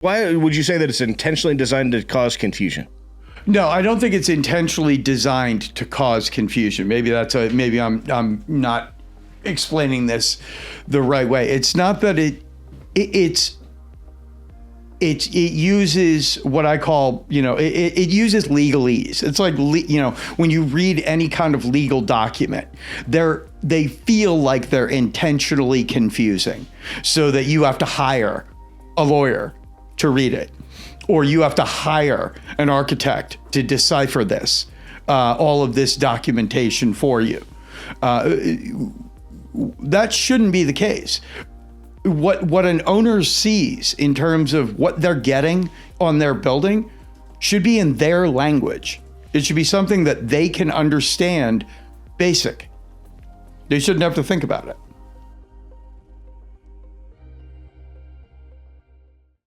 Why would you say that it's intentionally designed to cause confusion? No, I don't think it's intentionally designed to cause confusion. Maybe I'm not explaining this the right way. It's not that it uses what I call, it uses legalese. It's like, when you read any kind of legal document, they feel like they're intentionally confusing so that you have to hire a lawyer to read it, or you have to hire an architect to decipher this, all of this documentation for you. That shouldn't be the case. What an owner sees in terms of what they're getting on their building should be in their language. It should be something that they can understand, basic. They shouldn't have to think about it.